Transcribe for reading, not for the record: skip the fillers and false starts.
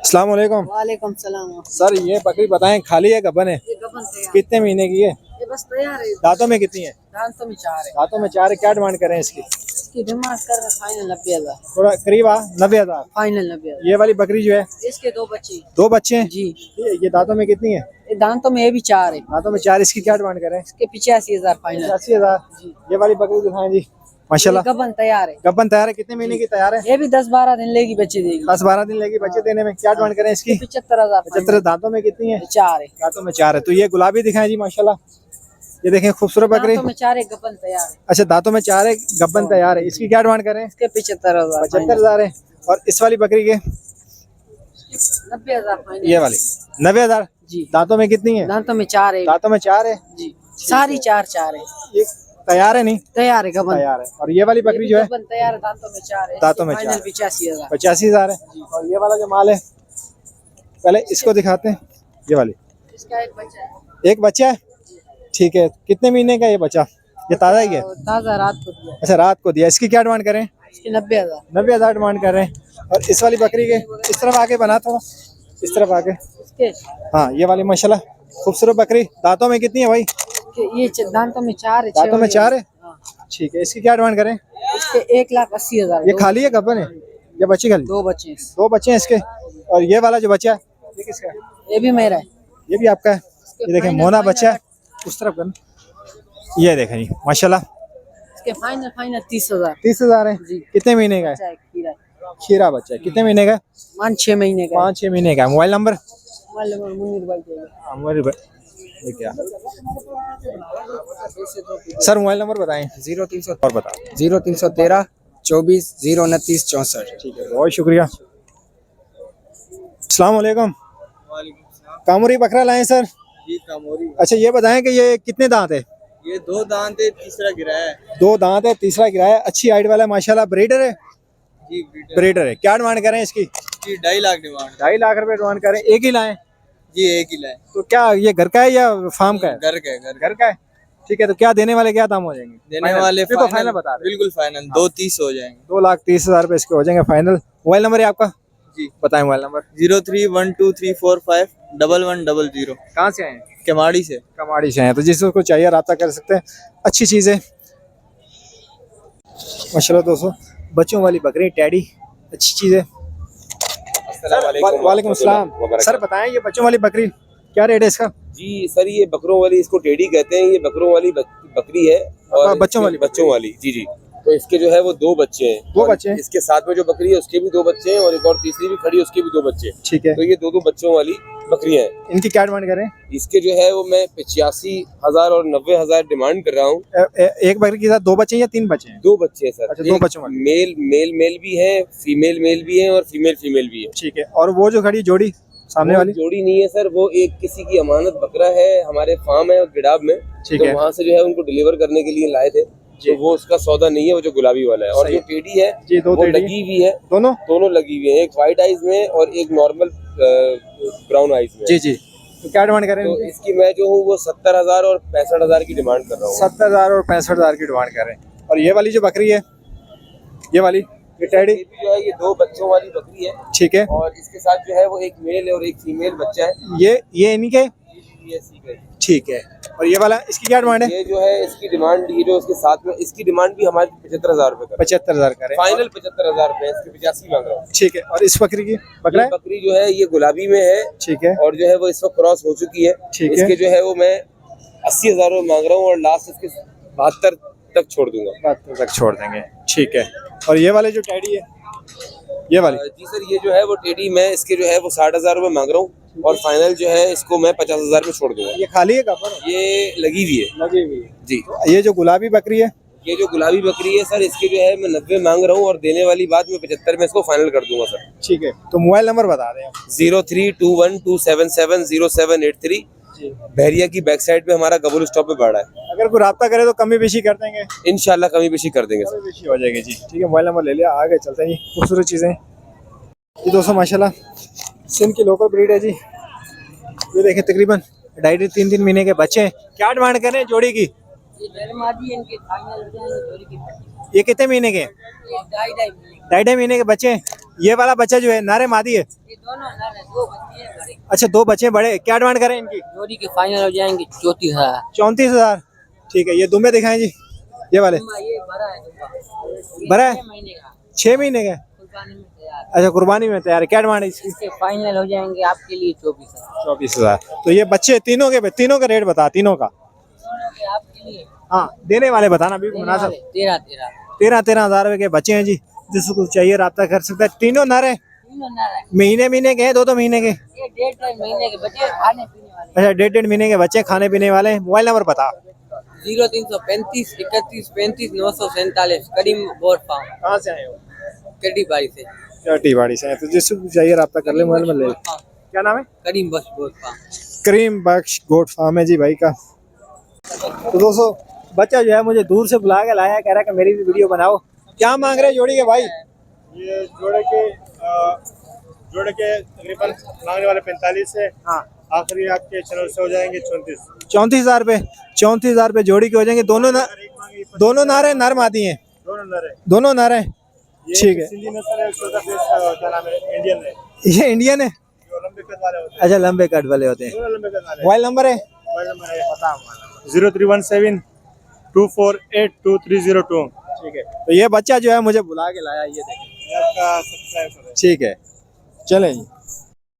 अस्सलाम वालेकुम। वालेकुम सलाम। सर ये बकरी बताएं, खाली है गबन है? ये गबन तैयार। कितने महीने की है? ये बस तैयार है। दांतों में कितनी है? दांतों में 4 है। दांतों में 4 है। क्या डिमांड करें इसकी? इसकी डिमांड कर रहे फाइनल 90,000। थोड़ा करीब 90,000। फाइनल 90,000। ये वाली बकरी जो है, इसके 2 बच्चे। 2 बच्चे हैं जी। ये दांतों में कितनी है? ये दांतों में ये भी 4 है। दांतों में 4। इसकी क्या डिमांड करें? इसके 85,000 फाइनल। 80,000। ये वाली बकरी दिखाएं जी, माशाल्लाह गबन तैयार है। गबन तैयार है। कितने महीने की तैयार है? ये भी 10-12 दिन लेगी बच्चे देगी। 10-12 दिन लेगी बच्चे देने में। क्या डिमांड करें इसकी? 75,000। 75। दांतों में कितनी है? 4 है। दांतों में 4 है। तो ये गुलाबी दिखाएं जी, माशाल्लाह ये देखें खूबसूरत बकरी। दांतों में 4 है, गबन तैयार है। अच्छा, दांतों में 4 है, गब्बन तैयार है। इसकी क्या डिमांड करें? इसके 75,000। 75,000 है। और इस वाली बकरी के? 90,000 फाइनल। ये वाली 90,000। जी। दांतों में कितनी है? दांतों में 4 है। दांतों में 4 है जी। सारी 4 है। ये तैयार है? नहीं तैयार है गबन। तैयार है। और ये वाली बकरी जो है? गबन तैयार है, दांतों में 4 है। दांतों में फाइनल 4। 85,000। 85,000 है। और ये वाला जो माल है, पहले इसको दिखाते हैं। ये वाली इसका एक बच्चा है। एक बच्चा है, ठीक है। कितने महीने का ये बच्चा? ये ताज़ा ही है? ताज़ा रात को दिया। अच्छा, रात को दिया। इसकी क्या डिमांड करें? इसकी 90,000। 90,000 डिमांड कर रहे हैं। और इस वाली बकरी के इस तरफ आके बना, थोड़ा इस तरफ आके। इसके हाँ, ये वाली माशाल्लाह खूबसूरत बकरी। दांतों में कितनी है भाई? ये दांतों में 4 है। दांतों में 4 है, ठीक है। इसकी क्या डिमांड करें? इसके 1,80,000। ये खाली है गब्बन है? ये बच्ची खाली? 2 बच्चे। 2 बच्चे हैं इसके। और ये वाला जो बच्चा है ये किसका है? ये भी मेरा है। ये भी आपका है? ये देखें मोना बच्चा है, उस तरफ करना। ये देखें जी, माशाल्लाह इसके फाइनल 30,000। 30,000 है जी। कितने महीने का है? खीरा बच्चा है। कितने महीने का है? 5-6 महीने का। 5-6 महीने का है। Mobile number? मुनीर भाई ये क्या सर, मोबाइल नंबर बताएं। 0300 और बताओ। 0313 24 029 64। ठीक है, बहुत शुक्रिया। अस्सलाम वालेकुम। कामोरी बकरा लाए सर? जी कामोरी। अच्छा, ये बताएं कि ये कितने दांत है? ये 2 दांत है, तीसरा गिरा है। 2 दांत है, तीसरा गिरा है। अच्छी हाइट वाला है माशाल्लाह। ब्रीडर है? जी ब्रीडर है। क्या डिमांड करें इसकी? जी 2.5 लाख डिमांड। 2.5 लाख रुपए डिमांड करें। एक ही लाएं? जी एक ही लाए। तो क्या ये घर का है या फार्म का है? घर का है, घर का है, ठीक है। तो क्या देने वाले क्या दाम हो जाएंगे? देने वाले तो फाइनल बता रहे। बिल्कुल फाइनल 2.30 हो जाएंगे। 2,30,000 रुपए इसके हो जाएंगे फाइनल। मोबाइल नंबर है आपका? जी बताएं मोबाइल नंबर। 0312345100। कहाँ से आए हैं? केमाड़ी से। कमाड़ी से हैं, तो जिसको चाहिए रब्ता कर सकते हैं। अच्छी चीज़ है माशाल्लाह दोस्तों। बच्चों वाली बकरी टैडी अच्छी चीज़ है। वालेकुम अस्सलाम। सर बताएं, ये बच्चों वाली बकरी क्या रेट है इसका? जी सर, ये बकरों वाली, इसको टेडी कहते हैं। ये बकरों वाली बकरी है और बच्चों वाली जी जी। तो इसके जो है वो 2 बच्चे हैं। 2 बच्चे हैं? इसके साथ में जो बकरी है उसके भी 2 बच्चे हैं और एक और तीसरी भी खड़ी है, उसके भी 2 बच्चे हैं। ठीक है। तो ये 2 बच्चों वाली बकरियां हैं। इनकी क्या डिमांड करें? इसके जो है वो मैं 85,000 और 90,000 डिमांड कर रहा हूँ। एक बकरी के साथ 2 बच्चे हैं या 3 बच्चे हैं? 2 बच्चे हैं सर। अच्छा, 2 बच्चों वाली। मेल भी है, फीमेल भी है और फीमेल भी है। ठीक है। और वो जो खड़ी जोड़ी सामने वाली? जोड़ी नहीं है सर, वो एक किसी की अमानत बकरा है, हमारे फार्म है गिडाब में। ठीक तो है। वहाँ से जो है उनको डिलीवर करने के लिए लाए थे। तो वो उसका सौदा नहीं है, वो जो गुलाबी वाला है। और जो टेडी है जी, 2 वो लगी हुई है। दोनों लगी हुई है, एक व्हाइट आइज में और एक नॉर्मल ब्राउन आइज में। जी जी। तो क्या डिमांड करें? तो इसकी मैं जो हूँ वो 70,000 और 65,000 की डिमांड कर रहा हूँ। 70,000 और 65,000 की डिमांड कर रहे हैं। और ये वाली जो बकरी है, ये वाली ये टैडी जो है ये 2 बच्चों वाली बकरी है। ठीक है। और इसके साथ जो है वो एक मेल और एक फीमेल बच्चा है। ये इन्हीं के? ठीक है। और ये वाला, इसकी क्या डिमांड है? ये जो है इसकी डिमांड, ये जो इसके साथ में, इसकी डिमांड भी हमारी 75,000 रुपए। 75,000 का फाइनल 75,000 रुपए। इसके 85 मांग रहा हूँ। ठीक है। और इस बकरी की बकरी जो है ये गुलाबी में है। ठीक है। और जो है वो इस वक्त क्रॉस हो चुकी है। ठीक है। इसके जो है वो मैं 80,000 रुपए मांग रहा हूँ और लास्ट इसके 72 तक छोड़ दूंगा। 72 तक छोड़ देंगे, ठीक है। और ये वाले जो टैडी है, ये वाली? जी सर, ये जो है वो टेडी मैं इसके जो है वो 60,000 रुपए मांग रहा हूँ और फाइनल जो है इसको मैं 50,000 में छोड़ दूंगा। ये खाली है कहाँ? ये लगी हुई है। लगी हुई है जी। तो ये जो गुलाबी बकरी है, ये जो गुलाबी बकरी है सर, इसके जो है मैं 90 मांग रहा हूँ और देने वाली बात मैं 75 में इसको फाइनल कर दूंगा सर। ठीक है। तो मोबाइल नंबर बता दें आप। 0321277078 बहरिया की बैक साइड पे हमारा गबुल स्टॉप पे बाड़ा है। अगर कोई रब्ता करे तो कमी बेशी कर देंगे? इंशाल्लाह कमी बेशी कर देंगे सर। कमी बेशी हो जाएगी जी। ठीक है, मोबाइल नंबर ले लिया, आगे चलते हैं जी। खूबसूरत चीज़ें ये दोस्तों माशाल्लाह सिंध की लोकल ब्रीड है जी। ये देखें तकरीबन 2.5-3 महीने के बच्चे हैं। क्या डिमांड करें जोड़ी की? ये कितने महीने के हैं? 2.5 महीने के बच्चे हैं। ये वाला बच्चा जो है नारे मादी है। ये दोनों दो बच्चे हैं बड़े। अच्छा, दो बच्चे बड़े, क्या डिमांड करें इनकी? जोड़ी के फाइनल हो जाएंगे 34,000। 34,000। ठीक है, ये दुम्बे दिखाएं जी, ये वाले। ये बड़ा है दुम्बा। बड़ा है, 6 महीने का, 6 महीने का। कुर्बानी में तैयार। अच्छा, कुर्बानी में तैयार है। क्या डिमांड है इसकी? इसके फाइनल हो जाएंगे आपके लिए 24,000। 24,000। तो ये बच्चे तीनों का रेट बता, तीनों का। दोनों के आपके लिए हाँ, देने वाले बताना भी मुनासिब। 13,000। रुपए के बच्चे हैं जी, जिसको चाहिए राब्ता कर सकता है। तीनों नारे तीनों नर है। महीने के हैं, 2 महीने के? ये 1.5 महीने के बच्चे खाने पीने वाले। अच्छा, 1.5 महीने के बच्चे खाने पीने वाले हैं। मोबाइल नंबर बता। 0335 31 35 947 करीम बोर्ड फार्म, कहाँ से आए हो? कड़ी बाड़ी से। टीवाड़ी से। तो जिसको चाहिए राब्ता कर ले, मोबाइल में ले ले। क्या नाम है? करीम बख्श बोर्ड फार्म। करीम बख्श गोट फार्म है जी भाई का। तो दोस्तों, बच्चा जो है मुझे दूर से बुला के लाया, कह रहा है कि मेरी भी वीडियो बनाओ। क्या मांग रहे हैं जोड़ी के भाई? ये जोड़े के तकरीबन मांगने वाले 45 है। हाँ, आखिरी आपके चैनल से हो जाएंगे 34। 34,000 रुपए। 34,000 रुपए जोड़ी के हो जाएंगे। दोनों नारे नर मादी हैं, दोनों नर है। दोनों नर हैं। ये ठीक है। सिंधी नस्ल है, छोटा फेस क्या नाम है, इंडियन है। ये इंडियन है? जो लंबे कद वाले होते हैं, अच्छा, लंबे कट वाले होते हैं। दोनों लंबे कद वाले। मोबाइल नंबर है? मोबाइल नंबर है, पता हमारा 0317 2482302। ठीक है। तो ये बच्चा जो है मुझे बुला के लाया, ये देखिए। ये आपका सब्सक्राइब करें। ठीक है, चलें जी।